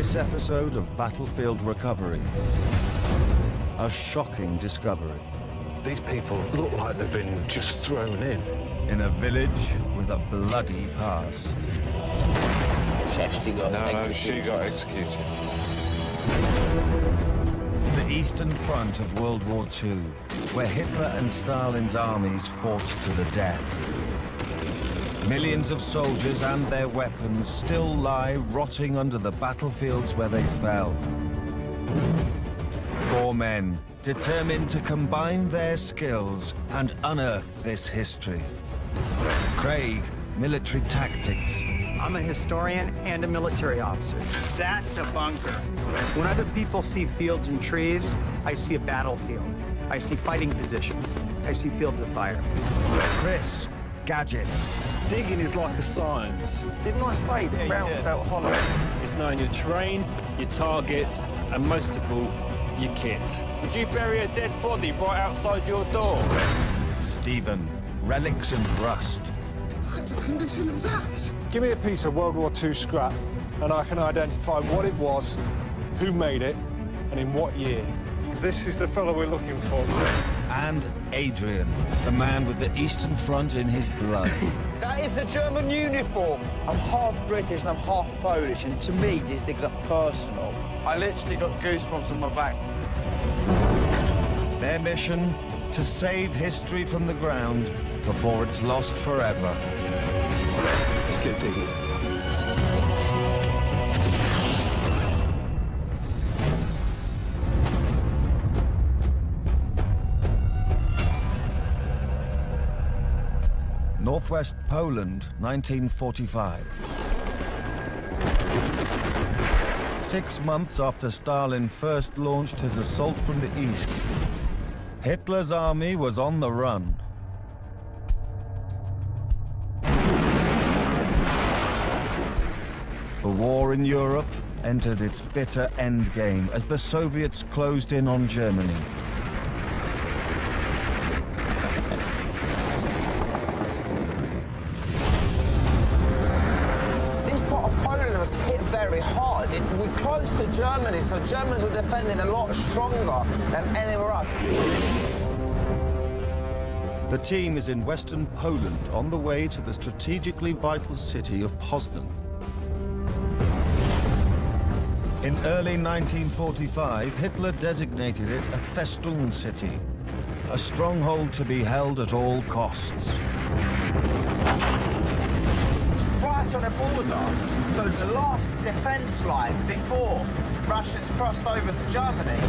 this episode of Battlefield Recovery, a shocking discovery. These people look like they've been just thrown in a village with a bloody past. She actually got executed. She got executed. The Eastern Front of World War II, where Hitler and Stalin's armies fought to the death. Millions of soldiers and their weapons still lie rotting under the battlefields where they fell. 4 men determined to combine their skills and unearth this history. Craig, military tactics. I'm a historian and a military officer. That's a bunker. When other people see fields and trees, I see a battlefield. I see fighting positions. I see fields of fire. Chris, gadgets. Digging is like a science. Didn't I say the ground felt hollow? It's knowing your terrain, your target, and most of all, your kit. Would you bury a dead body right outside your door? Stephen, relics and rust. Look at the condition of that. Give me a piece of World War II scrap, and I can identify what it was, who made it, and in what year. This is the fellow we're looking for. And Adrian, the man with the Eastern Front in his blood. That is the German uniform. I'm half British and I'm half Polish, and to me, these things are personal. I literally got goosebumps on my back. Their mission, to save history from the ground before it's lost forever. Let's get digging. Northwest Poland, 1945. 6 months after Stalin first launched his assault from the east, Hitler's army was on the run. The war in Europe entered its bitter endgame as the Soviets closed in on Germany. Was hit very hard. We're close to Germany, so Germans were defending a lot stronger than anywhere else. The team is in western Poland on the way to the strategically vital city of Poznan. In early 1945, Hitler designated it a Festung city, a stronghold to be held at all costs. Right on the border, so the last defence line before Russians crossed over to Germany.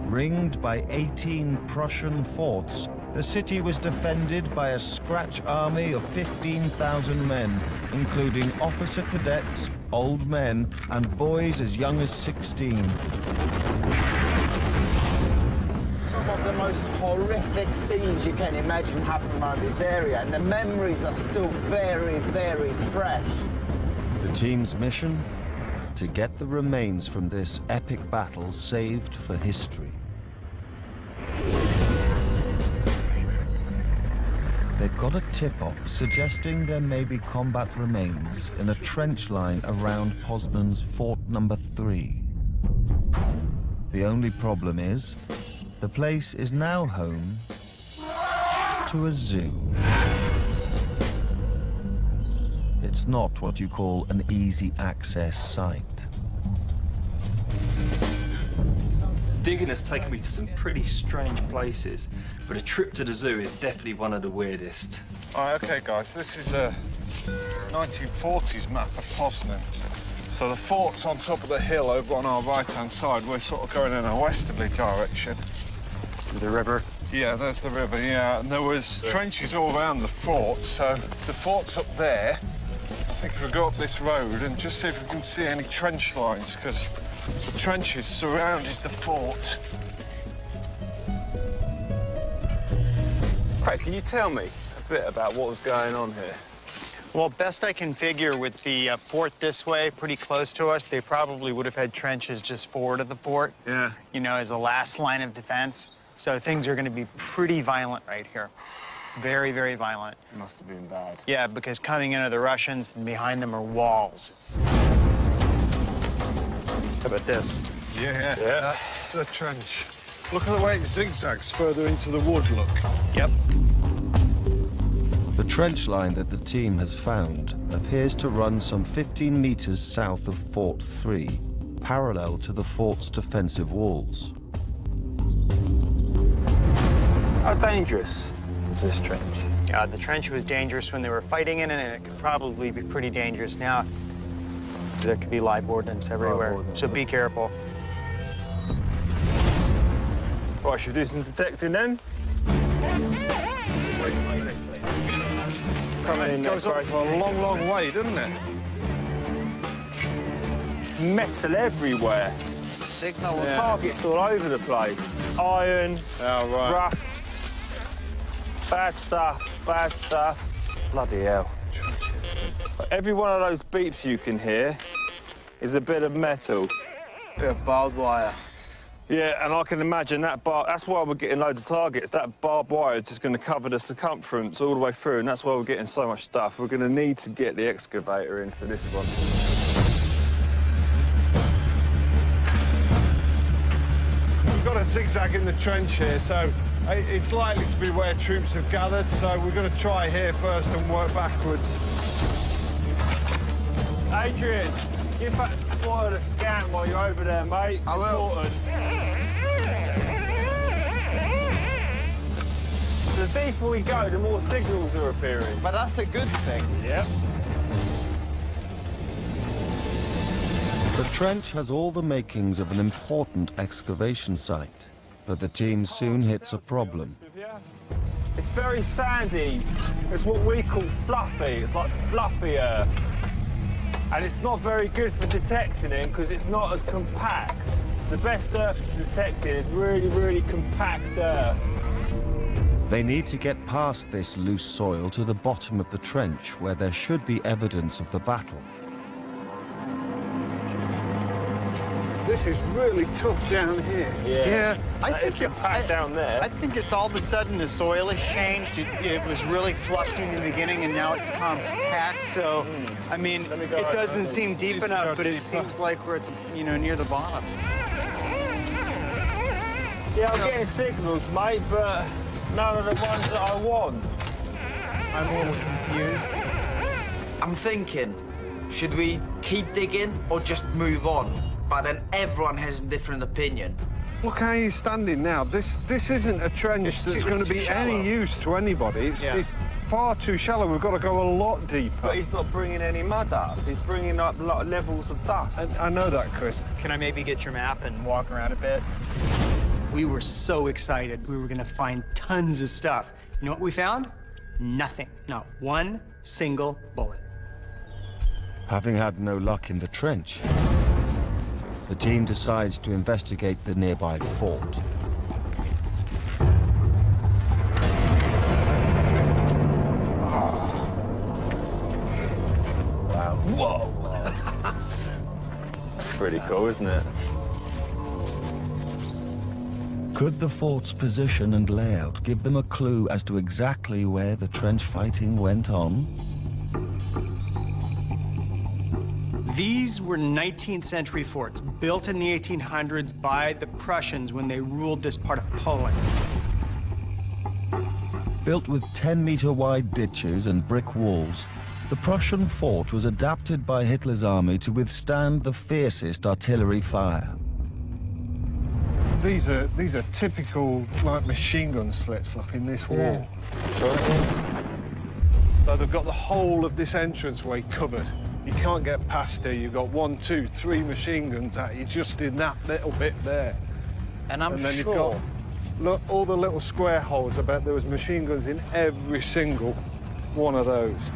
Ringed by 18 Prussian forts, the city was defended by a scratch army of 15,000 men, including officer cadets, old men, and boys as young as 16. Some of the most horrific scenes you can imagine happening around this area, and the memories are still very, very fresh. The team's mission? To get the remains from this epic battle saved for history. They've got a tip-off suggesting there may be combat remains in a trench line around Poznan's Fort Number 3. The only problem is, the place is now home to a zoo. It's not what you call an easy access site. Digging has taken me to some pretty strange places, but a trip to the zoo is definitely one of the weirdest. All right, OK, guys, this is a 1940s map of Poznan. So the fort's on top of the hill over on our right-hand side. We're sort of going in a westerly direction. Is the river? Yeah, there's the river, yeah. And there was trenches all around the fort, so the fort's up there. I think we'll go up this road and just see if we can see any trench lines, because the trenches surrounded the fort. Craig, can you tell me a bit about what was going on here? Well, best I can figure, with the fort this way, pretty close to us, they probably would have had trenches just forward of the fort. Yeah. You know, as a last line of defense. So things are going to be pretty violent right here. Very, very violent. Must have been bad. Yeah, because coming into the Russians, and behind them are walls. How about this? Yeah, that's a trench. Look at the way it zigzags further into the wood, look. Yep. The trench line that the team has found appears to run some 15 meters south of Fort 3, parallel to the fort's defensive walls. How dangerous is this trench? The trench was dangerous when they were fighting in it, and it could probably be pretty dangerous now. There could be live ordnance everywhere, so be careful. Right, should we do some detecting then? Coming in Goes up for a long, long way, doesn't it? Metal everywhere. Signal. Targets all over the place. Iron, rust, bad stuff, bad stuff. Bloody hell. Every one of those beeps you can hear is a bit of metal. Bit of barbed wire. Yeah, and I can imagine that that's why we're getting loads of targets. That barbed wire is just going to cover the circumference all the way through, and that's why we're getting so much stuff. We're going to need to get the excavator in for this one. We've got a zigzag in the trench here, so it's likely to be where troops have gathered, so we're going to try here first and work backwards. Adrian, give that spoiler a scan while you're over there, mate. I will. Important. The deeper we go, the more signals are appearing. But that's a good thing. Yep. The trench has all the makings of an important excavation site, but the team soon hits a problem. It's very sandy. It's what we call fluffy. It's like fluffy earth. And it's not very good for detecting in because it's not as compact. The best earth to detect in is really, really compact earth. They need to get past this loose soil to the bottom of the trench, where there should be evidence of the battle. This is really tough down here. Yeah, I It's think compact down there. I think it's all of a sudden the soil has changed. It was really fluffy in the beginning, and now it's compact. So, I mean, it doesn't seem deep enough, but it seems like we're at the, near the bottom. Yeah, I'm getting signals, mate, but none of the ones that I want. I'm a little confused. I'm thinking, should we keep digging or just move on? But then everyone has a different opinion. Look how he's standing now. This isn't a trench that's going to be any use to anybody. It's far too shallow. We've got to go a lot deeper. But he's not bringing any mud up. He's bringing up a lot of levels of dust. I know that, Chris. Can I maybe get your map and walk around a bit? We were so excited. We were going to find tons of stuff. You know what we found? Nothing. Not one single bullet. Having had no luck in the trench, the team decides to investigate the nearby fort. Wow. Whoa! That's pretty cool, isn't it? Could the fort's position and layout give them a clue as to exactly where the trench fighting went on? These were 19th century forts, built in the 1800s by the Prussians when they ruled this part of Poland. Built with 10-meter wide ditches and brick walls, the Prussian fort was adapted by Hitler's army to withstand the fiercest artillery fire. These are typical, like, machine gun slits, look, in this wall. That's right. So they've got the whole of this entranceway covered. You can't get past here. You've got 1, 2, 3 machine guns at you just in that little bit there. And I'm then sure. you've got, look, all the little square holes. I bet there was machine guns in every single one of those.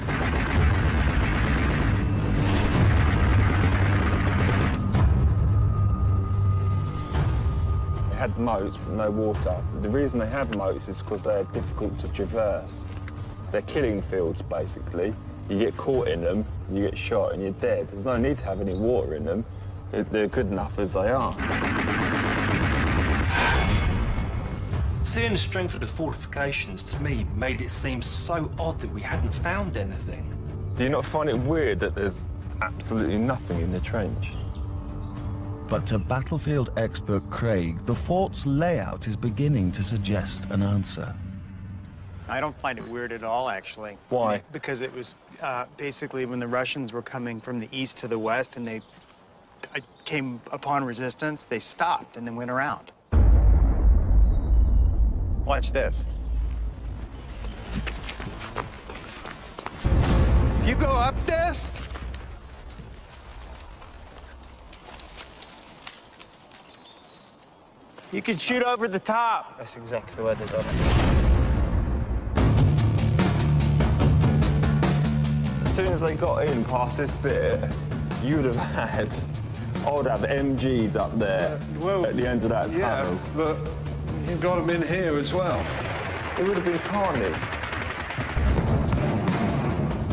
They had moats, but no water. The reason they have moats is because they're difficult to traverse. They're killing fields, basically. You get caught in them, you get shot, and you're dead. There's no need to have any water in them. They're good enough as they are. Seeing the strength of the fortifications, to me, made it seem so odd that we hadn't found anything. Do you not find it weird that there's absolutely nothing in the trench? But to battlefield expert Craig, the fort's layout is beginning to suggest an answer. I don't find it weird at all, actually. Why? Because it was basically when the Russians were coming from the east to the west and they came upon resistance, they stopped and then went around. Watch this. If you go up this, you can shoot over the top. That's exactly where they done it. As soon as they got in past this bit, you would have had, I would have MGs up there at the end of that tunnel. Yeah, but you got them in here as well. It would have been carnage.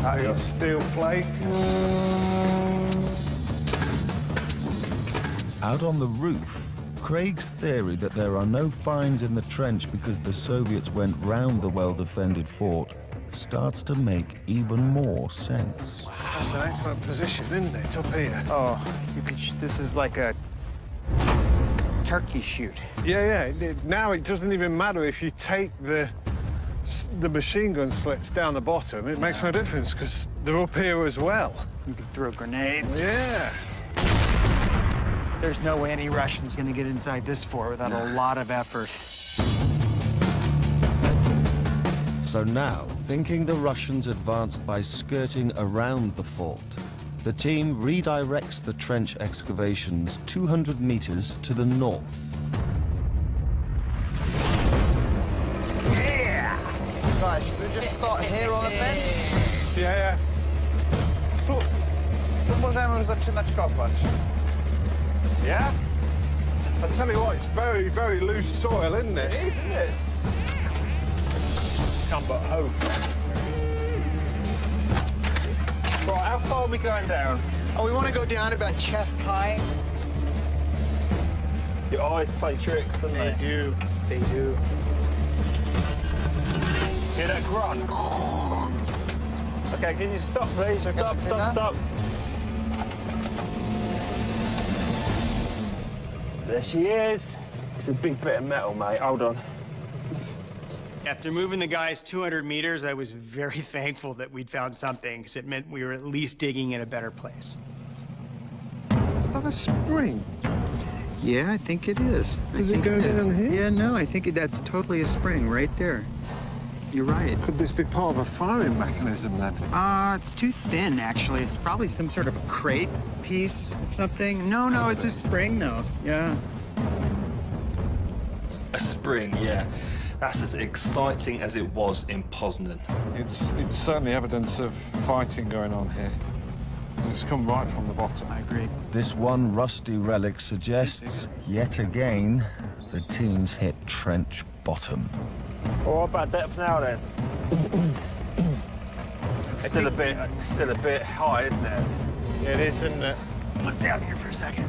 That is steel plate. Out on the roof, Craig's theory that there are no finds in the trench because the Soviets went round the well-defended fort starts to make even more sense. That's an excellent position, isn't it, up here? Oh, you could this is like a turkey shoot. Yeah. Now it doesn't even matter if you take the machine gun slits down the bottom. It makes no difference because they're up here as well. You could throw grenades. Yeah. There's no way any Russian's gonna get inside this fort without a lot of effort. So now, thinking the Russians advanced by skirting around the fort, the team redirects the trench excavations 200 meters to the north. Guys, should we just start here on the bench? Yeah. Tu możemy już zaczynać kopać. Yeah? I tell you what, it's very, very loose soil, isn't it? It is, isn't it? Come but hope. Right, how far are we going down? Oh, we want to go down about chest high. Your eyes play tricks, don't they? do. They do. Hear that grunt? Okay, can you stop, please? Stop. There she is. It's a big bit of metal, mate. Hold on. After moving the guys 200 meters, I was very thankful that we'd found something, because it meant we were at least digging in a better place. Is that a spring? Yeah, I think it is. Does it go down here? Yeah, no, I think that's totally a spring right there. You're right. Could this be part of a firing mechanism then? It's too thin, actually. It's probably some sort of a crate piece of something. No, it's a spring, though. Yeah. A spring, yeah. That's as exciting as it was in Poznan. It's certainly evidence of fighting going on here. It's come right from the bottom. I agree. This one rusty relic suggests, yet again, the team's hit trench bottom. Well, what about depth now, then? Still a bit high, isn't it? It is, isn't it? Look down here for a second.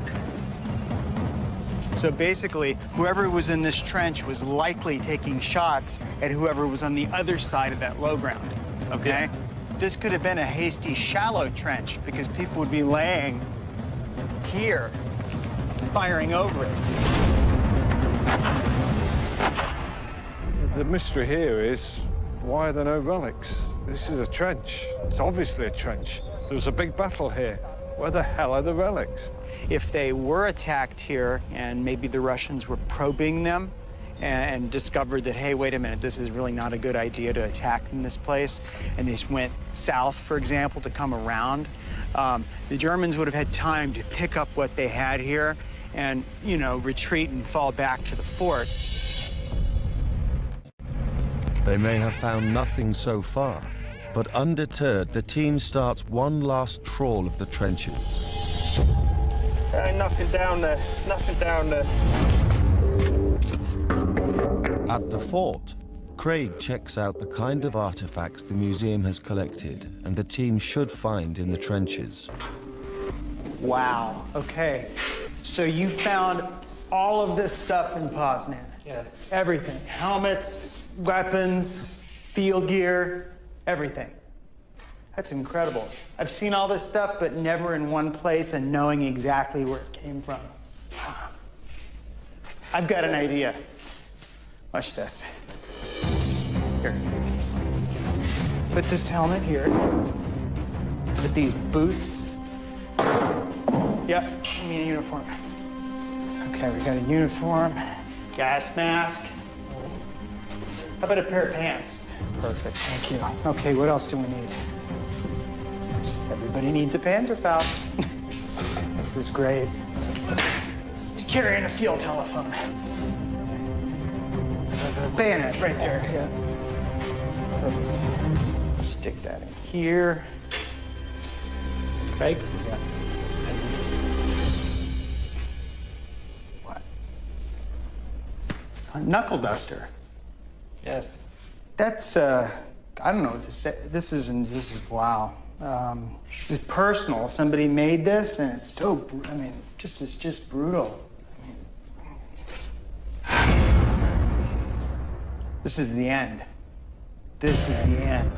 So basically, whoever was in this trench was likely taking shots at whoever was on the other side of that low ground, okay? Yeah. This could have been a hasty, shallow trench because people would be laying here, firing over it. The mystery here is, why are there no relics? This is a trench. It's obviously a trench. There was a big battle here. Where the hell are the relics? If they were attacked here and maybe the Russians were probing them and discovered that, hey, wait a minute, this is really not a good idea to attack in this place, and they just went south, for example, to come around, the Germans would have had time to pick up what they had here and, you know, retreat and fall back to the fort. They may have found nothing so far, but undeterred, the team starts one last trawl of the trenches. There ain't nothing down there. There's nothing down there. At the fort, Craig checks out the kind of artifacts the museum has collected and the team should find in the trenches. Wow, okay. So you found all of this stuff in Poznan? Yes. Everything. Helmets, weapons, field gear, everything. That's incredible. I've seen all this stuff, but never in one place and knowing exactly where it came from. I've got an idea. Watch this. Here. Put this helmet here. Put these boots. Yep, I need a uniform. Okay, we got a uniform, gas mask. How about a pair of pants? Perfect, thank you. Okay, what else do we need? Everybody needs a Panzer pouch. This is great. It's carrying a field telephone. Bayonet right there, yeah. Perfect. Stick that in here. Okay. Yeah. And just... What? A knuckle duster. Yes. That's I don't know. This is wow. It's personal. Somebody made this, and it's so. I mean, it's just brutal. This is the end. This is the end.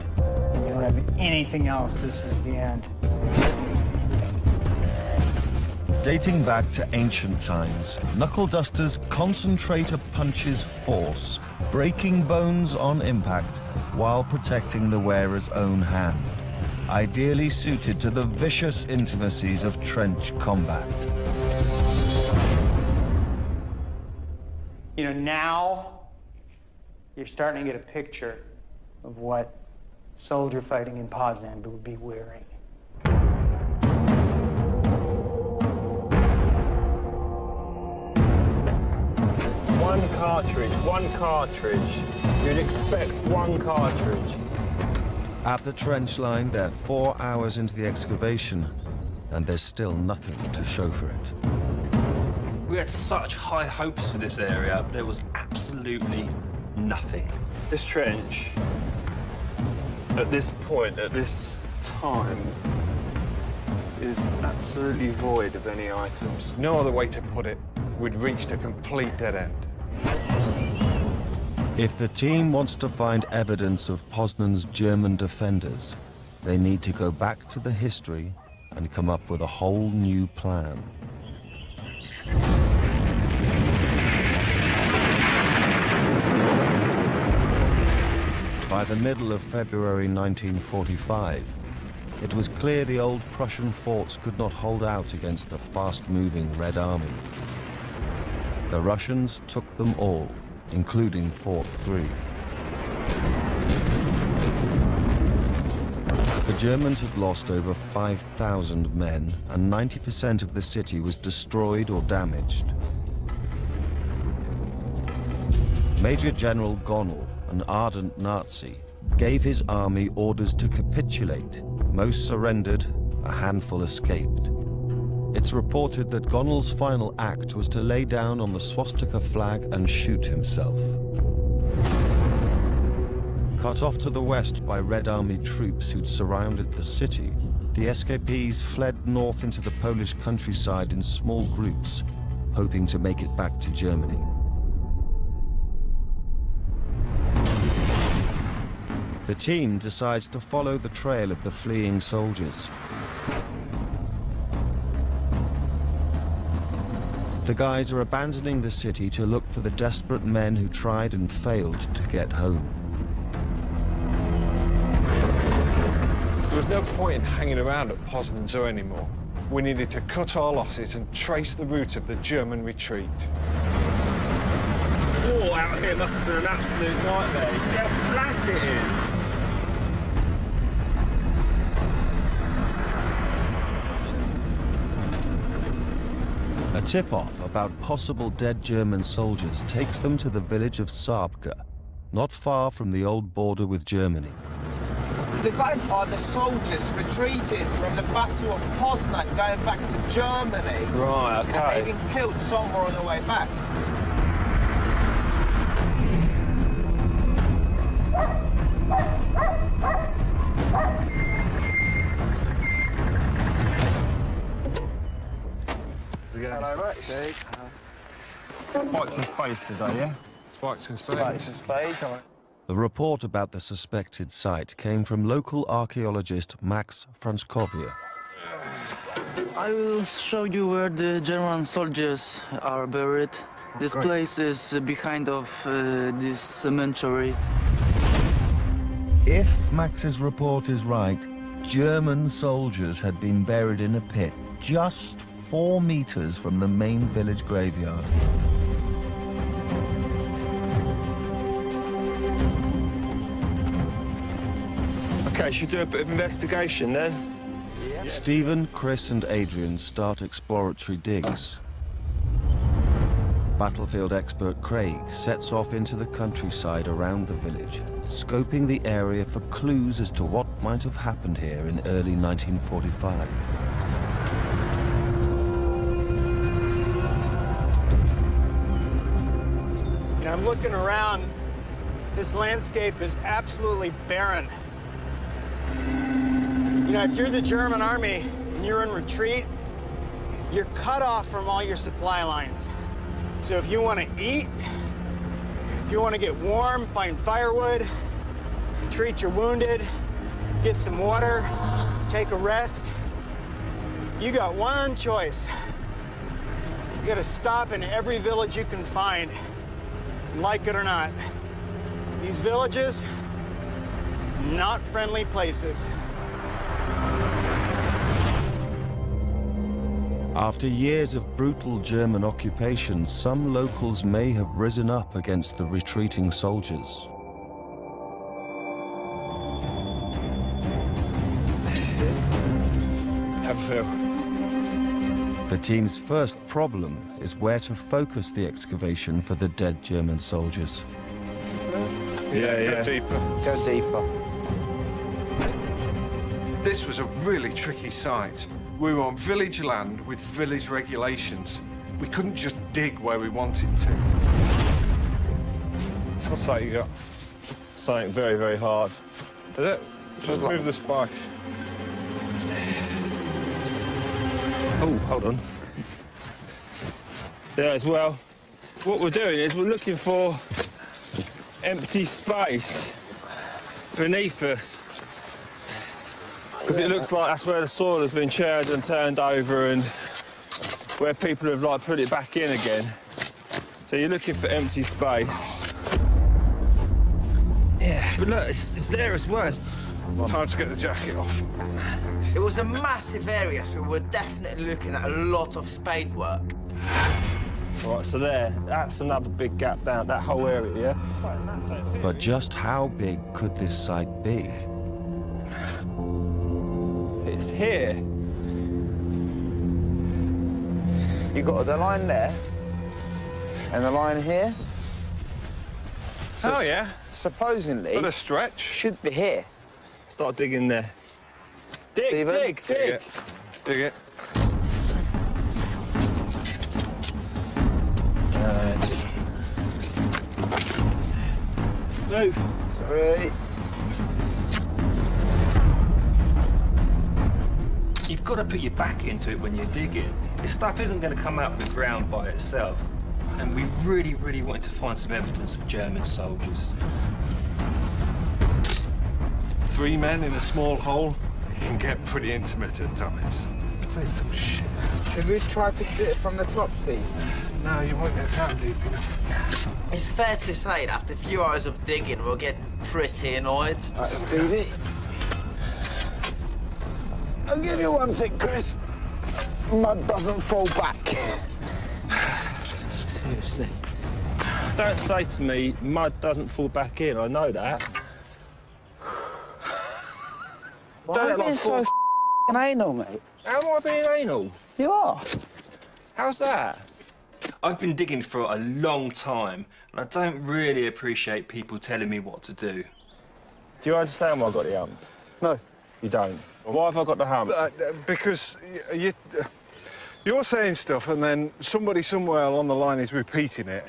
You don't have anything else. This is the end. Dating back to ancient times, knuckle dusters concentrate a punch's force, breaking bones on impact while protecting the wearer's own hand, ideally suited to the vicious intimacies of trench combat. You know, now you're starting to get a picture of what a soldier fighting in Poznan would be wearing. One cartridge. You'd expect one cartridge. At the trench line, they're 4 hours into the excavation, and there's still nothing to show for it. We had such high hopes for this area, but there was absolutely nothing. This trench, at this point, at this time, is absolutely void of any items. No other way to put it. We'd reached a complete dead end. If the team wants to find evidence of Poznan's German defenders, they need to go back to the history and come up with a whole new plan. By the middle of February 1945, it was clear the old Prussian forts could not hold out against the fast-moving Red Army. The Russians took them all, including Fort 3. The Germans had lost over 5,000 men, and 90% of the city was destroyed or damaged. Major General Gonnel, an ardent Nazi, gave his army orders to capitulate. Most surrendered, a handful escaped. It's reported that Gonnel's final act was to lay down on the swastika flag and shoot himself. Cut off to the west by Red Army troops who'd surrounded the city, the escapees fled north into the Polish countryside in small groups, hoping to make it back to Germany. The team decides to follow the trail of the fleeing soldiers. The guys are abandoning the city to look for the desperate men who tried and failed to get home. There was no point in hanging around at Poznan Zoo anymore. We needed to cut our losses and trace the route of the German retreat. The wall out here must have been an absolute nightmare. You see how flat it is? A tip-off about possible dead German soldiers takes them to the village of Sabka, not far from the old border with Germany. The guys are the soldiers retreating from the Battle of Poznan, going back to Germany. Right, okay. And they've been killed somewhere on the way back. Hello, mate. Spikes and spades today, yeah? Spikes and spades. Spikes and spades. The report about the suspected site came from local archaeologist Max Franskowiak. I will show you where the German soldiers are buried. This place is behind of this cemetery. If Max's report is right, German soldiers had been buried in a pit just 4 meters from the main village graveyard. Okay, should we do a bit of investigation then? Stephen, Chris and Adrian start exploratory digs. Battlefield expert Craig sets off into the countryside around the village, scoping the area for clues as to what might have happened here in early 1945. You know, I'm looking around. This landscape is absolutely barren. You know, if you're the German army and you're in retreat, you're cut off from all your supply lines. So if you want to eat, if you want to get warm, find firewood, treat your wounded, get some water, take a rest, you got one choice. You got to stop in every village you can find, like it or not. These villages, not friendly places. After years of brutal German occupation, some locals may have risen up against the retreating soldiers. Have a feel. The team's first problem is where to focus the excavation for the dead German soldiers. Yeah. Go deeper. Go deeper. This was a really tricky site. We were on village land with village regulations. We couldn't just dig where we wanted to. What's that you got? Something very, very hard. Is it? Just move the spike. Oh, hold on. Yeah, as well. What we're doing is we're looking for empty space beneath us. Because it looks like that's where the soil has been churned and turned over and where people have, like, put it back in again. So you're looking for empty space. Yeah, but look, it's there as well. Time to get the jacket off. It was a massive area, so we're definitely looking at a lot of spade work. Right, so that's another big gap down, that whole area, yeah? But just how big could this site be? It's here. You got the line there, and the line here. So Oh, yeah. Supposedly, Got a stretch. should be here. Start digging there. Dig, Stephen? dig. Dig it. Move. 3. You've got to put your back into it when you're digging. This stuff isn't going to come out of the ground by itself. And we really, really wanted to find some evidence of German soldiers. 3 men in a small hole, it can get pretty intimate at times. Oh, shit. Should we try to do it from the top, Steve? No, you won't get down deep enough. It's fair to say that after a few hours of digging, we'll get pretty annoyed. Right, Stevie. I'll give you one thing, Chris. Mud doesn't fall back. Seriously. Don't say to me, mud doesn't fall back in. I know that. Why are you being so f***ing anal, mate? How am I being anal? You are. How's that? I've been digging for a long time, and I don't really appreciate people telling me what to do. Do you understand why I got the hump? No. You don't. Why have I got the hump? Because you're saying stuff and then somebody somewhere along the line is repeating it.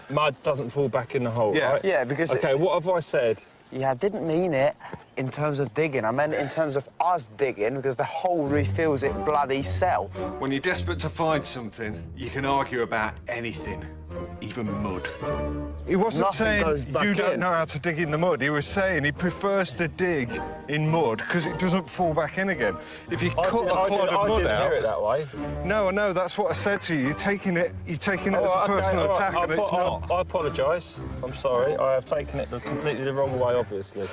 Mud doesn't fall back in the hole, Yeah. right? Yeah, because... OK, what have I said? Yeah, I didn't mean it in terms of digging. I meant it in terms of us digging, because the hole refills it bloody self. When you're desperate to find something, you can argue about anything. even mud. He wasn't saying you don't know how to dig in the mud. He was saying he prefers to dig in mud because it doesn't fall back in again. If you cut a clod of mud out... I didn't hear it that way. No, that's what I said to you. You're taking it as a personal attack, and it's not. I apologise. I'm sorry. I have taken it completely the wrong way, obviously.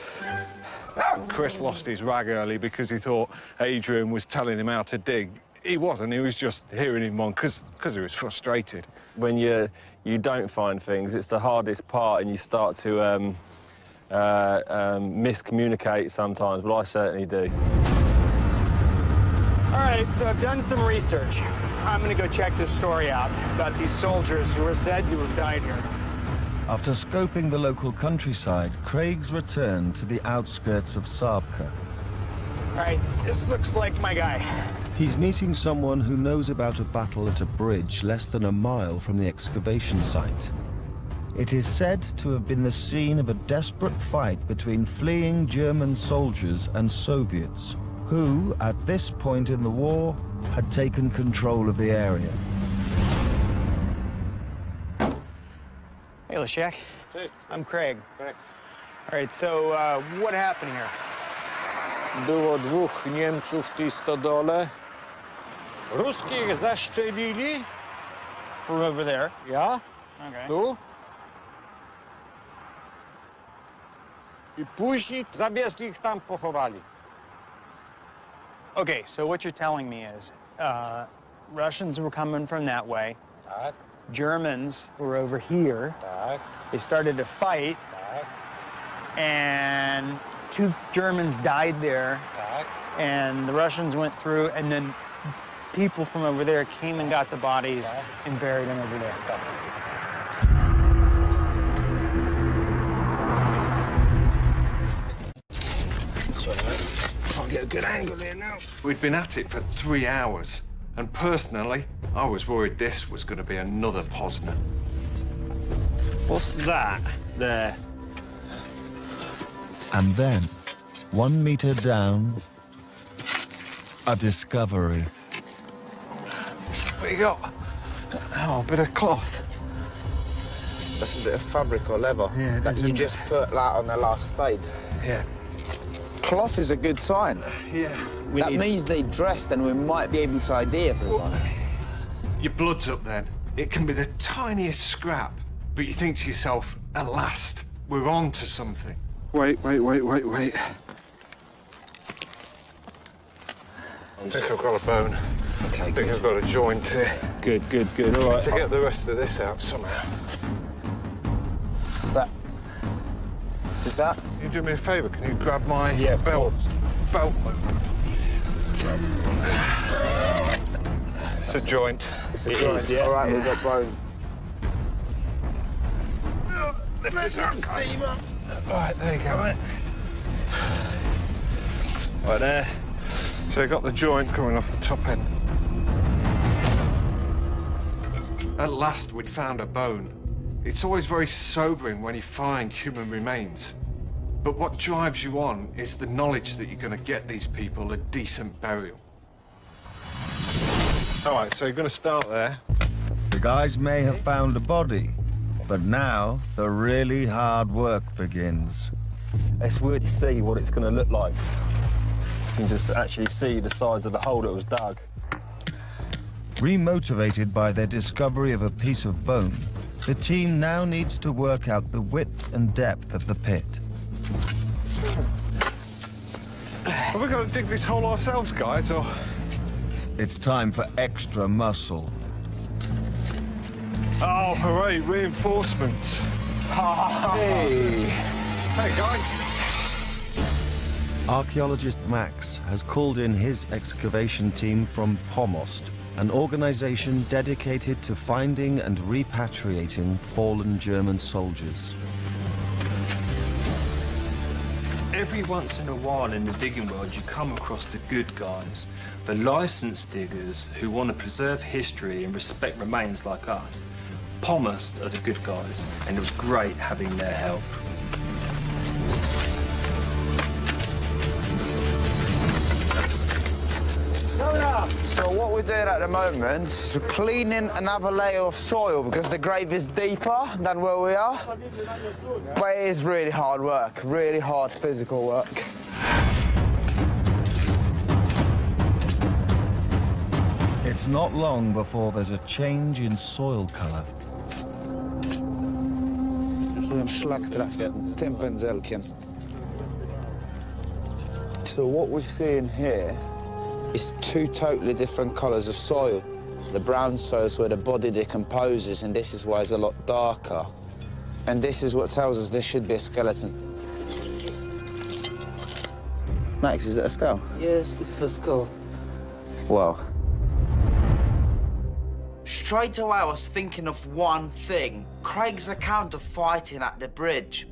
Chris lost his rag early because he thought Adrian was telling him how to dig. He wasn't. He was just hearing him on because he was frustrated. When you don't find things, it's the hardest part, and you start to miscommunicate sometimes, but I certainly do. All right, so I've done some research. I'm going to go check this story out about these soldiers who are said to have died here. After scoping the local countryside, Craig's returned to the outskirts of Sabka. All right, this looks like my guy. He's meeting someone who knows about a battle at a bridge less than a mile from the excavation site. It is said to have been the scene of a desperate fight between fleeing German soldiers and Soviets, who, at this point in the war, had taken control of the area. Hey, Leszek. Hey. I'm Craig. Craig. All right, so what happened here? Było dwóch Niemców w tej stodole. Ruskich zaszczelili. From over there. Ja. Okay. Tu. I później zawieźli ich tam, pochowali. Okay, so what you're telling me is Russians were coming from that way. Tak, Germans were over here. tak, They started to fight, tak, and 2 Germans died there, tak. and the Russians went through, and then people from over there came and got the bodies and buried them over there. Can't get a good angle here now. We'd been at it for 3 hours, and personally, I was worried this was going to be another Poznan. What's that there? And then, 1 meter down, a discovery. What you got? Oh, a bit of cloth. That's a bit of fabric or leather Yeah, it that is, you isn't just put that on the last spade. Yeah. Cloth is a good sign. Yeah. That means they dressed, and we might be able to ID everyone. Your blood's up then. It can be the tiniest scrap, but you think to yourself, at last, we're on to something. Wait. I think I've got a bone. Okay, I think I've got a joint here. Good. All right. To get the rest of this out somehow. Is that? Can you do me a favour? Can you grab my belt? Belt. It's a joint. It's a joint. Yeah. All right, we've got bone. Let that steam up. Right, there you go, mate. Right there. So you got the joint coming off the top end. At last, we'd found a bone. It's always very sobering when you find human remains. But what drives you on is the knowledge that you're going to get these people a decent burial. All right, so you're going to start there. The guys may have found a body, but now the really hard work begins. It's weird to see what it's going to look like. You can just actually see the size of the hole that was dug. Remotivated by their discovery of a piece of bone, the team now needs to work out the width and depth of the pit. Have we got to dig this hole ourselves, guys, or...? It's time for extra muscle. Oh, hooray, reinforcements. Hey! Hey, guys. Archaeologist Max has called in his excavation team from Pomost, an organization dedicated to finding and repatriating fallen German soldiers. Every once in a while in the digging world, you come across the good guys, the licensed diggers who want to preserve history and respect remains like us. Pomost are the good guys, and it was great having their help. So what we're doing at the moment is we're cleaning another layer of soil because the grave is deeper than where we are. But it is really hard work, really hard physical work. It's not long before there's a change in soil colour. Szlak trafię tym pędzelkiem. So what we're seeing here is two totally different colours of soil. The brown soil is where the body decomposes, and this is why it's a lot darker. And this is what tells us there should be a skeleton. Max, is that a skull? Yes, it's a skull. Wow. Straight away, I was thinking of one thing. Craig's account of fighting at the bridge.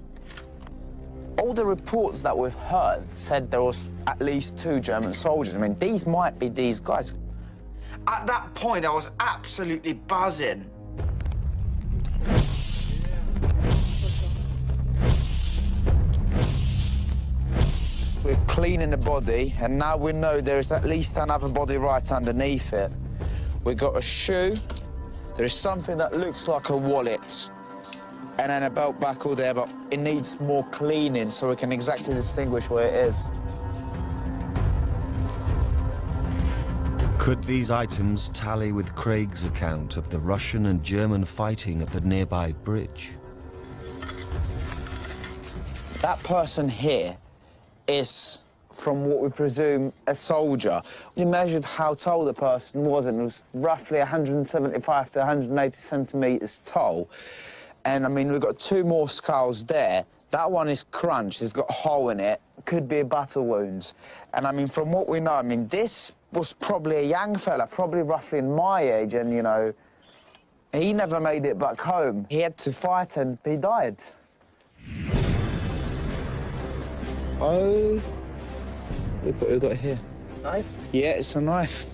All the reports that we've heard said there was at least 2 German soldiers. I mean, these might be these guys. At that point, I was absolutely buzzing. We're cleaning the body, and now we know there is at least another body right underneath it. We've got a shoe. There is something that looks like a wallet. And then a belt buckle there, but it needs more cleaning so we can exactly distinguish where it is. Could these items tally with Craig's account of the Russian and German fighting at the nearby bridge? That person here is, from what we presume, a soldier. We measured how tall the person was, and it was roughly 175 to 180 centimetres tall. And, I mean, we've got 2 more skulls there. That one is crunched. It's got a hole in it. Could be a battle wound. And, I mean, from what we know, I mean, this was probably a young fella, probably roughly in my age, and, you know, he never made it back home. He had to fight, and he died. Oh, look what we've got here. Knife? Yeah, it's a knife.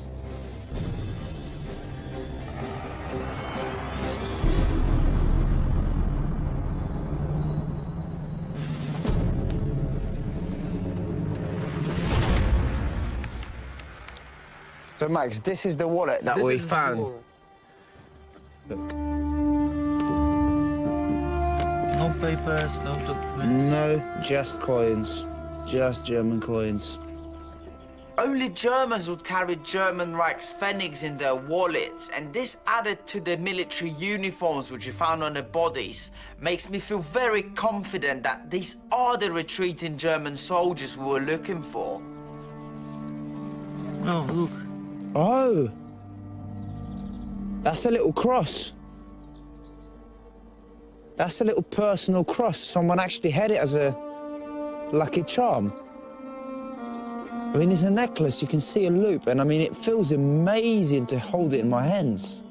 So, Max, this is the wallet that we found. Look. No papers, no documents. No, just coins. Just German coins. Only Germans would carry German Reichspfennigs in their wallets, and this added to the military uniforms which we found on the bodies makes me feel very confident that these are the retreating German soldiers we were looking for. No, look. Oh! That's a little cross. That's a little personal cross. Someone actually had it as a lucky charm. I mean, it's a necklace. You can see a loop, and I mean, it feels amazing to hold it in my hands.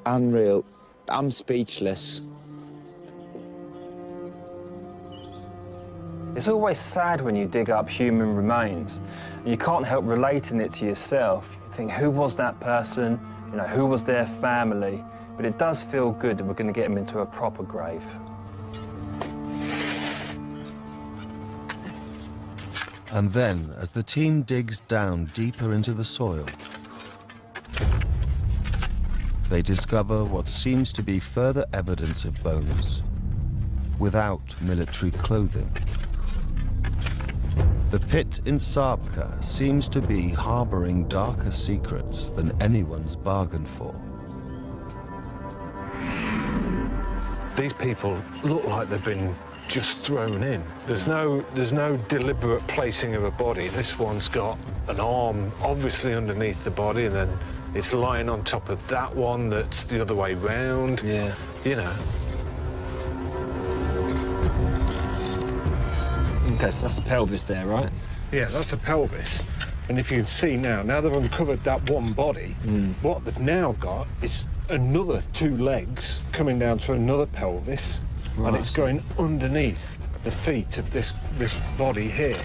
Unreal. I'm speechless. It's always sad when you dig up human remains. You can't help relating it to yourself. You think, who was that person? You know, who was their family? But it does feel good that we're going to get them into a proper grave. And then, as the team digs down deeper into the soil, they discover what seems to be further evidence of bones without military clothing. The pit in Sabka seems to be harboring darker secrets than anyone's bargained for. These people look like they've been just thrown in. There's no deliberate placing of a body. This one's got an arm obviously underneath the body, and then it's lying on top of that one that's the other way round. Yeah. You know. Okay, so that's the pelvis there, right? Yeah, that's a pelvis. And if you can see now they've uncovered that one body, what they've now got is another 2 legs coming down to another pelvis, and it's going underneath the feet of this body here.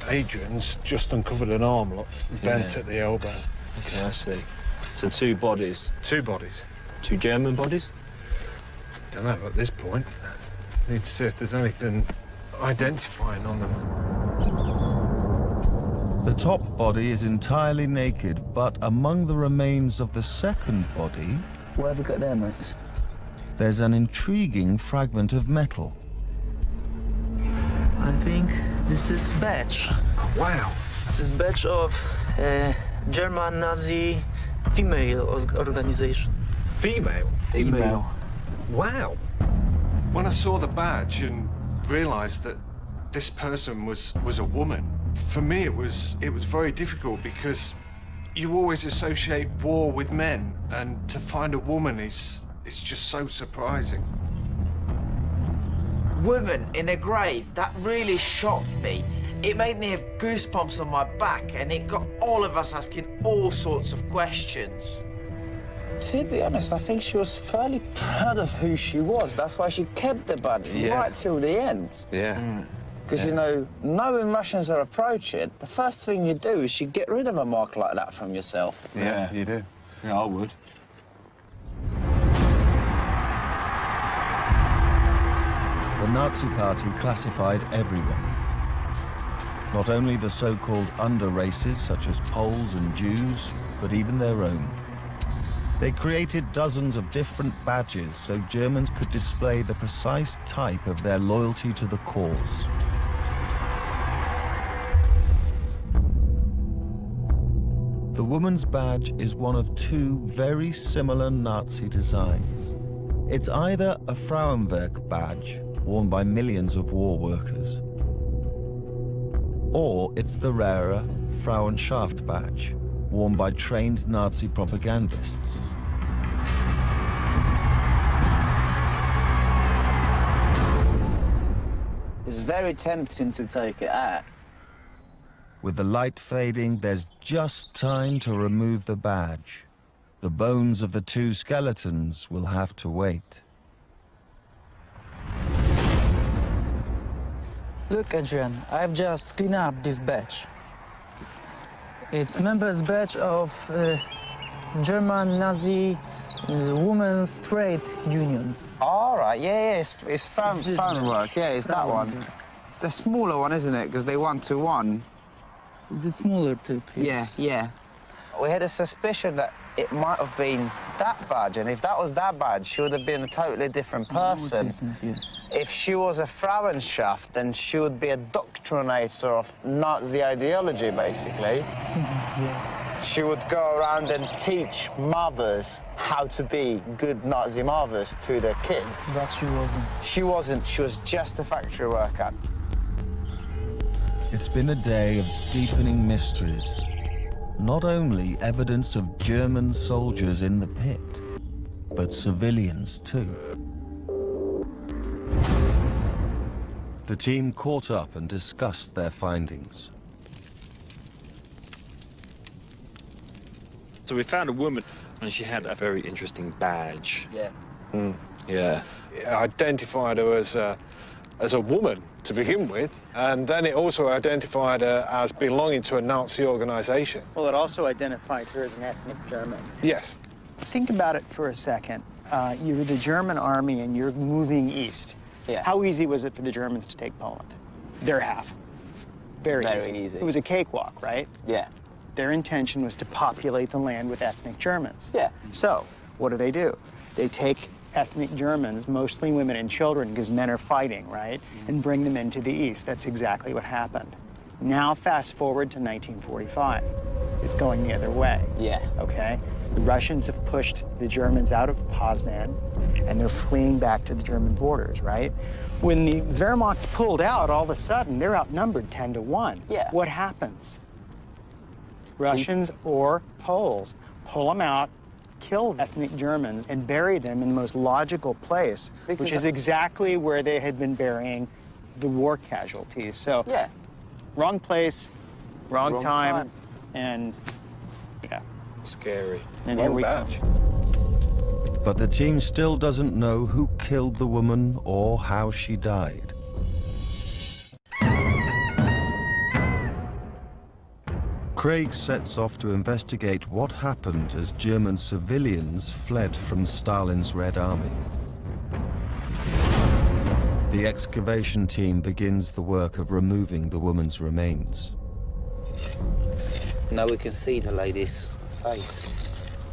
Adrian's just uncovered an arm, look, bent at the elbow. Okay, I see. So 2 bodies. 2 bodies. 2 German bodies? Don't know at this point. Need to see if there's anything identifying on them. The top body is entirely naked, but among the remains of the second body, What have we got there, Max? there's an intriguing fragment of metal. I think this is badge. Wow. This is badge of German Nazi female organization. Female? Female. Wow. When I saw the badge and realised that this person was a woman, for me it was very difficult because you always associate war with men, and to find a woman is just so surprising. Women in a grave, that really shocked me. It made me have goosebumps on my back, and it got all of us asking all sorts of questions. To be honest, I think she was fairly proud of who she was. That's why she kept the badge right till the end. Yeah. Because, you know, knowing Russians are approaching, the first thing you do is you get rid of a mark like that from yourself. Yeah, you do. Yeah, I would. The Nazi Party classified everyone. Not only the so-called under-races, such as Poles and Jews, but even their own. They created dozens of different badges so Germans could display the precise type of their loyalty to the cause. The woman's badge is one of two very similar Nazi designs. It's either a Frauenwerk badge, worn by millions of war workers, or it's the rarer Frauenschaft badge, worn by trained Nazi propagandists. It's very tempting to take it out. With the light fading, there's just time to remove the badge. The bones of the two skeletons will have to wait. Look, Adrian, I've just cleaned up this badge. It's members' badge of German Nazi Women's Trade Union. All right, yeah, it's Frauenwerk, yeah, it's that one. It's the smaller one, isn't it? Because they 1-to-1. It's a smaller tip. Yeah, yeah. We had a suspicion that it might have been that badge, and if that was that badge, she would have been a totally different person. Yes. If she was a Frauenschaft, then she would be a doctrinator of Nazi ideology, basically. Yes. She would go around and teach mothers how to be good Nazi mothers to their kids. But she wasn't. She wasn't. She was just a factory worker. It's been a day of deepening mysteries. Not only evidence of German soldiers in the pit, but civilians too. The team caught up and discussed their findings. So we found a woman, and she had a very interesting badge. Yeah. Yeah. It identified her as a woman to begin with, and then it also identified her as belonging to a Nazi organization. Well, it also identified her as an ethnic German. Yes. Think about it for a second. You're the German army and you're moving east. Yeah. How easy was it for the Germans to take Poland? Their half. Very easy. It was a cakewalk, right? Yeah. Their intention was to populate the land with ethnic Germans. Yeah. So, what do? They take ethnic Germans, mostly women and children, because men are fighting, right? And bring them into the east. That's exactly what happened. Now, fast forward to 1945. It's going the other way. Yeah. Okay? The Russians have pushed the Germans out of Poznan, and they're fleeing back to the German borders, right? When the Wehrmacht pulled out, all of a sudden, they're outnumbered 10-1. Yeah. What happens? Russians or Poles pull them out, kill ethnic Germans, and bury them in the most logical place, which is exactly where they had been burying the war casualties. So, Yeah. wrong place, wrong time, and yeah. Scary. And here we come. But the team still doesn't know who killed the woman or how she died. Craig sets off to investigate what happened as German civilians fled from Stalin's Red Army. The excavation team begins the work of removing the woman's remains. Now we can see the lady's face,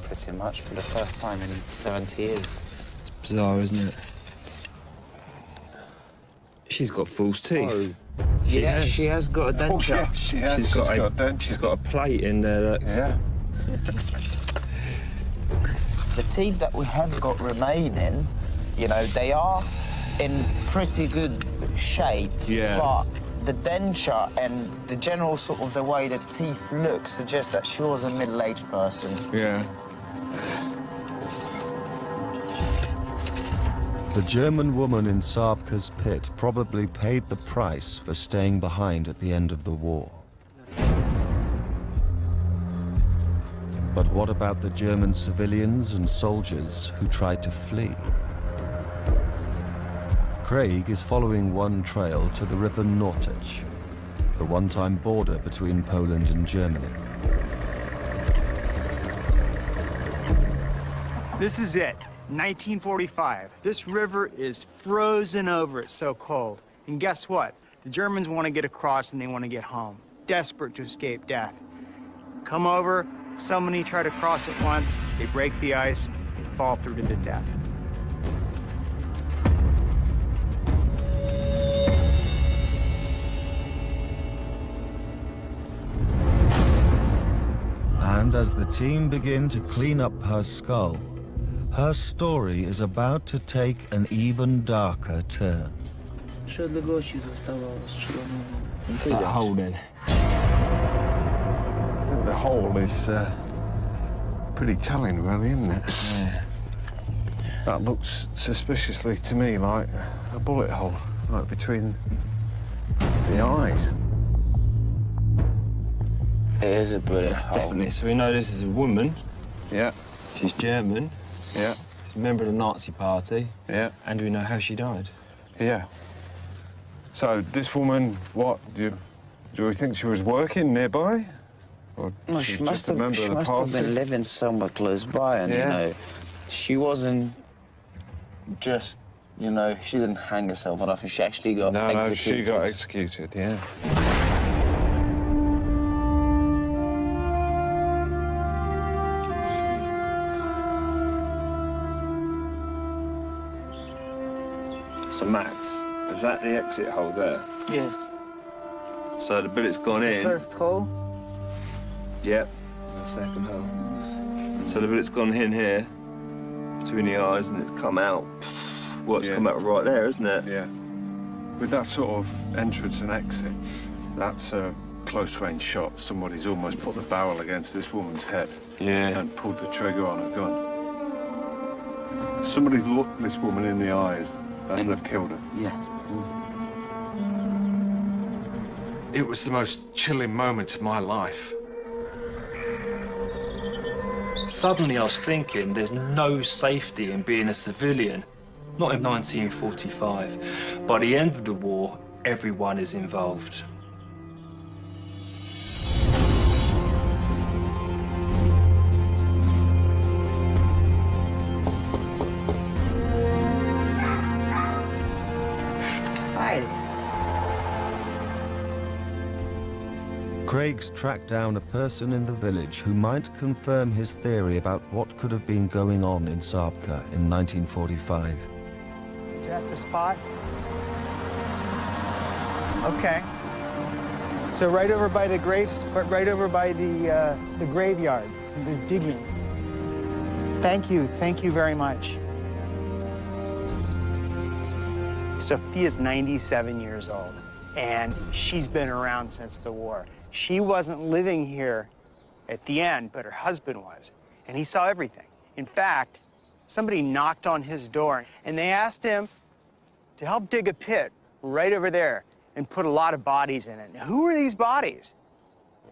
pretty much, for the first time in 70 years. It's bizarre, isn't it? She's got false teeth. Oh. Yeah, she has got a denture. Oh, yeah, she has. She's got a denture. She's got a plate in there. Look. Yeah. The teeth that we have got remaining, you know, they are in pretty good shape. Yeah. But the denture and the general sort of the way the teeth look suggests that she was a middle-aged person. Yeah. The German woman in Sabka's pit probably paid the price for staying behind at the end of the war. But what about the German civilians and soldiers who tried to flee? Craig is following one trail to the river Nortich, the one-time border between Poland and Germany. This is it, 1945. This river is frozen over, it's so cold. And guess what? The Germans want to get across and they want to get home, desperate to escape death. Come over, so many try to cross at once, they break the ice, they fall through to their death. And as the team begin to clean up her skull, her story is about to take an even darker turn. That hole then. I think the hole is pretty telling, really, isn't it? Yeah. That looks suspiciously to me like a bullet hole, like between the eyes. It is a bullet hole. Definitely. So we know this is a woman. Yeah. She's German. Yeah. She's a member of the Nazi Party. Yeah. And we know how she died. Yeah. So this woman, what do we think she was working nearby? Or No, she must have been living somewhere close by, and Yeah. you know, she wasn't just, you know, she didn't hang herself or nothing. She actually got executed. No, she got executed. Yeah. So Max, is that the exit hole there? Yes. So the bullet's gone in. First hole. Yep. The second hole. So the bullet's gone in here, between the eyes, and it's come out. Well, it's come out right there, isn't it? Yeah. With that sort of entrance and exit, that's a close-range shot. Somebody's almost put the barrel against this woman's head. Yeah. And pulled the trigger on a gun. Somebody's looked this woman in the eyes as they've killed her. Yeah. It was the most chilling moment of my life. Suddenly I was thinking there's no safety in being a civilian. Not in 1945. By the end of the war, everyone is involved. Craig's tracked down a person in the village who might confirm his theory about what could have been going on in Sabka in 1945. Is that the spot? Okay. So right over by the graves, but right over by the graveyard, the digging. Thank you very much. Sophia's 97 years old, and she's been around since the war. She wasn't living here at the end, but her husband was, and he saw everything. In fact, somebody knocked on his door, and they asked him to help dig a pit right over there and put a lot of bodies in it. Now, who are these bodies?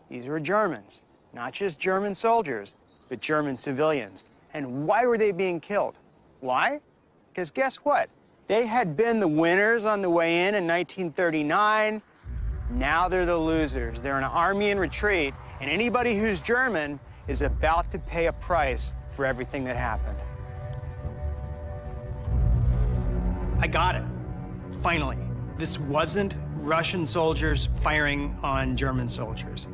These were Germans, not just German soldiers, but German civilians. And why were they being killed? Why? Because guess what? They had been the winners on the way in 1939. Now they're the losers. They're an army in retreat, and anybody who's German is about to pay a price for everything that happened. I got it. Finally. This wasn't Russian soldiers firing on German soldiers.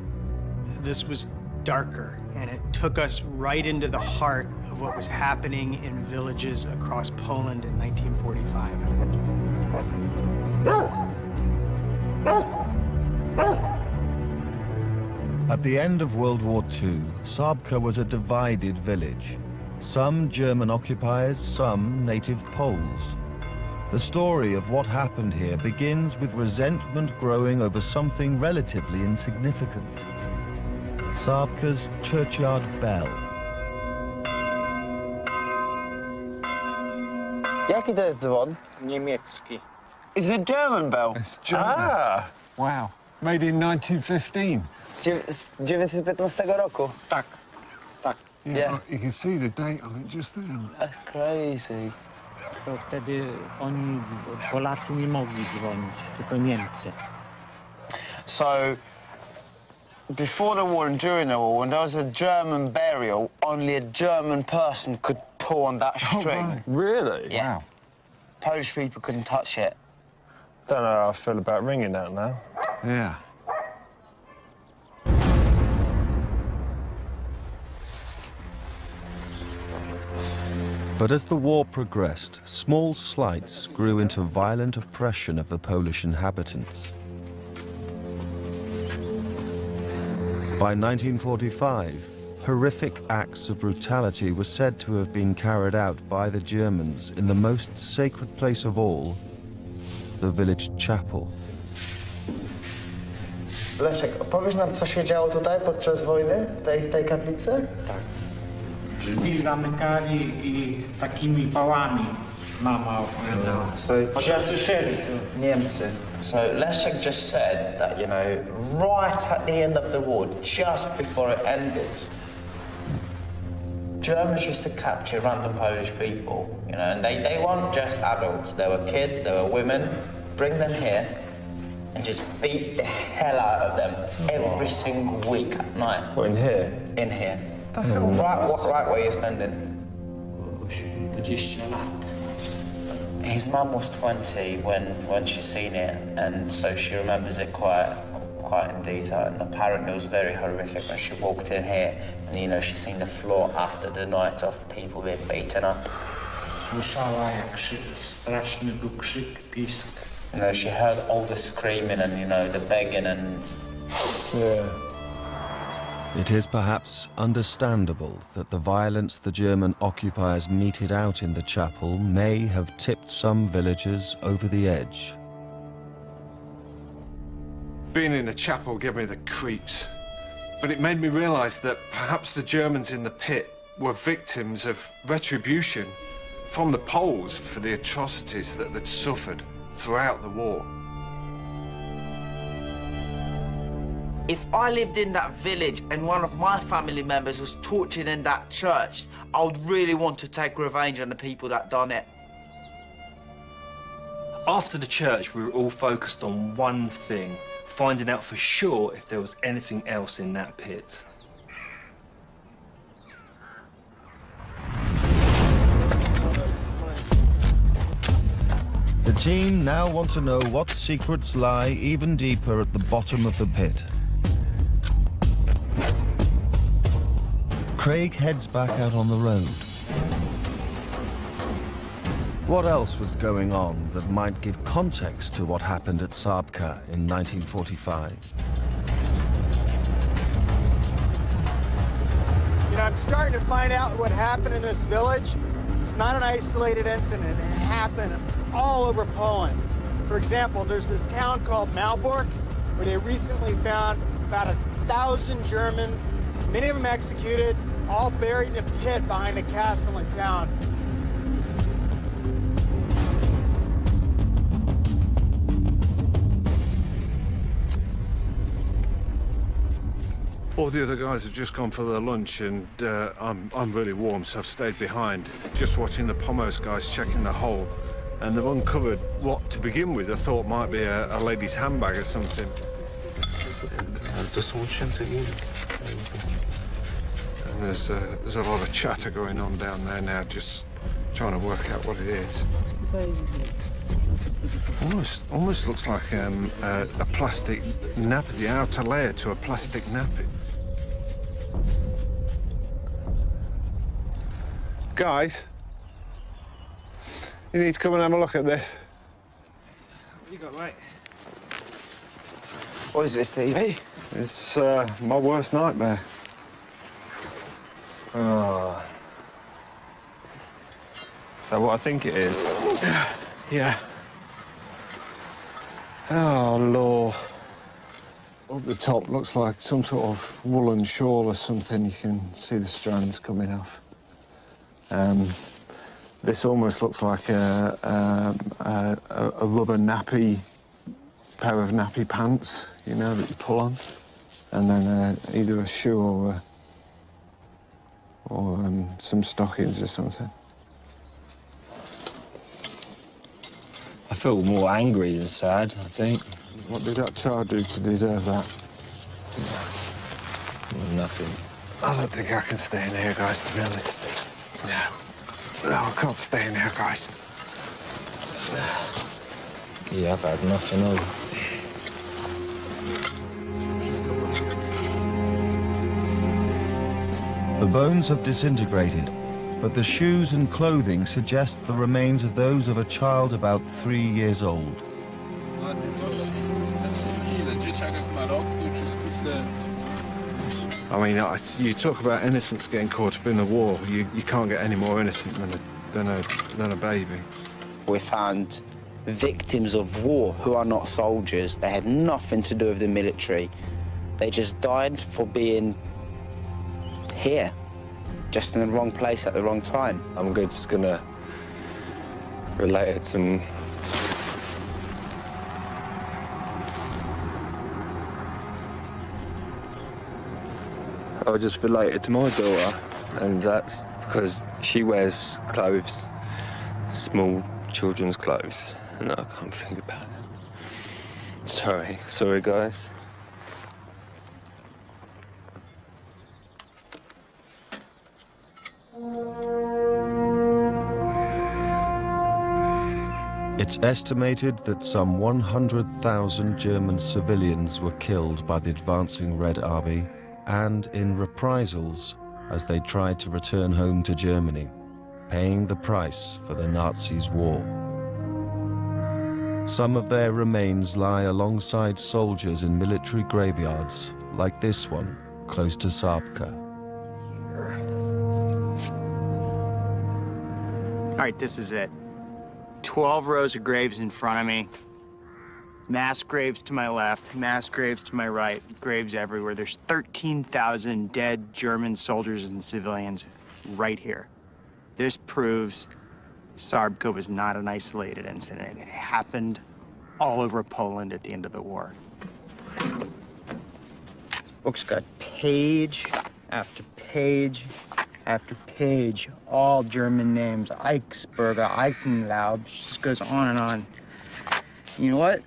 this was darker, and it took us right into the heart of what was happening in villages across Poland in 1945. At the end of World War II, Sabka was a divided village. Some German occupiers, some native Poles. The story of what happened here begins with resentment growing over something relatively insignificant. Sabka's churchyard bell. Jaki to jest dzwon? Niemiecki. Is it a German bell? It's German. Ah! Wow. Made in 1915. Z 915 roku. Tak, tak. Yeah. You can see the date on it just there. That's crazy. To wtedy oni, Polacy, nie mogli dzwonić, tylko Niemcy. So, before the war and during the war, when there was a German burial, only a German person could pull on that string. right. Really? Yeah. Wow. Polish people couldn't touch it. Don't know how I feel about ringing that now. Yeah. But as the war progressed, small slights grew into violent oppression of the Polish inhabitants. By 1945, horrific acts of brutality were said to have been carried out by the Germans in the most sacred place of all, the village chapel. Leszek, opowiesz nam, co się działo tutaj podczas wojny, w tej kaplicy? Tak. Drzwi zamykali i takimi pałami mama opowiadała. Chociaż słyszeli to. Niemcy. So Leszek just said that, you know, right at the end of the war, just before it ended, Germans used to capture random Polish people, you know, and they weren't just adults. There were kids, there were women. Bring them here and just beat the hell out of them every single week at night. What, in here? In here. Right where you're standing. 20 lat. His mum was 20 when she seen it, and so she remembers it quite in detail. And apparently it was very horrific when she walked in here, and you know she seen the floor after the night of people being beaten up. Słyszała, jak straszny był krzyk, pisk. You know, she heard all the screaming and, you know, the begging and... Yeah. It is perhaps understandable that the violence the German occupiers meted out in the chapel may have tipped some villagers over the edge. Being in the chapel gave me the creeps, but it made me realise that perhaps the Germans in the pit were victims of retribution from the Poles for the atrocities that they'd suffered throughout the war. If I lived in that village and one of my family members was tortured in that church, I would really want to take revenge on the people that done it. After the church, we were all focused on one thing, finding out for sure if there was anything else in that pit. The team now want to know what secrets lie even deeper at the bottom of the pit. Craig heads back out on the road. What else was going on that might give context to what happened at Sabka in 1945? You know, I'm starting to find out what happened in this village. It's not an isolated incident. It happened all over Poland. For example, there's this town called Malbork, where they recently found about 1,000 Germans, many of them executed, all buried in a pit behind a castle in town. All the other guys have just gone for their lunch, and I'm really warm, so I've stayed behind, just watching the Pomos guys checking the hole. And they've uncovered what, to begin with, I thought might be a lady's handbag or something. And there's a lot of chatter going on down there now, just trying to work out what it is. Almost looks like a plastic nappy, the outer layer to a plastic nappy. Guys, you need to come and have a look at this. What you got, mate? What is this, TV? It's my worst nightmare. Oh. Is that what I think it is? Yeah. Oh, Lord. Up the top looks like some sort of woolen shawl or something. You can see the strands coming off. This almost looks like a rubber nappy, pair of nappy pants, you know, that you pull on. And then either a shoe or some stockings or something. I feel more angry than sad, I think. What did that child do to deserve that? Well, nothing. I don't think I can stay in here, guys, to be honest. No, I can't stay in here, guys. Yeah, I've had enough, you know. The bones have disintegrated, but the shoes and clothing suggest the remains of those of a child about 3 years old. I mean, you talk about innocents getting caught up in the war. You can't get any more innocent than a baby. We found victims of war who are not soldiers. They had nothing to do with the military. They just died for being here, just in the wrong place at the wrong time. I'm just gonna relate it to... I just relate it to my daughter, and that's because she wears clothes, small children's clothes, and I can't think about it. Sorry guys. It's estimated that some 100,000 German civilians were killed by the advancing Red Army and in reprisals as they tried to return home to Germany, paying the price for the Nazis' war. Some of their remains lie alongside soldiers in military graveyards, like this one, close to Sabka. All right, this is it. 12 rows of graves in front of me. Mass graves to my left, mass graves to my right, graves everywhere. There's 13,000 dead German soldiers and civilians right here. This proves Sabka was not an isolated incident. It happened all over Poland at the end of the war. This book's got page after page after page, all German names. Eichsberger, Eichenlaub, it just goes on and on. You know what?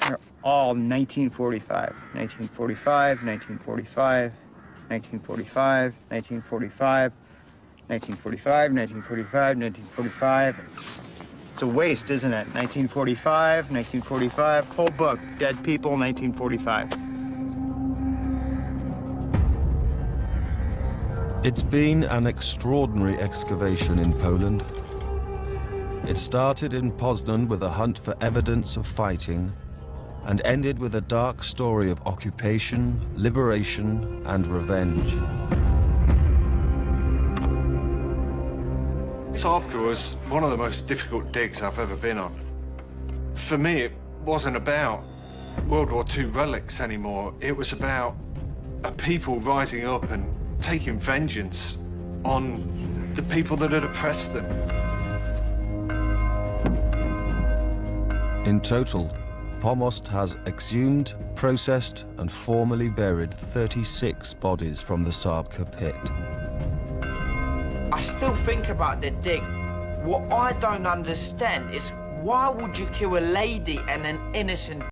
They're all 1945. 1945, 1945, 1945, 1945, 1945, 1945, 1945. It's a waste, isn't it? 1945, 1945, whole book, dead people, 1945. It's been an extraordinary excavation in Poland. It started in Poznan with a hunt for evidence of fighting and ended with a dark story of occupation, liberation, and revenge. Sabka was one of the most difficult digs I've ever been on. For me, it wasn't about World War II relics anymore. It was about a people rising up and taking vengeance on the people that had oppressed them. In total, Pomost has exhumed, processed, and formally buried 36 bodies from the Sabka pit. I still think about the dig. What I don't understand is why would you kill a lady and an innocent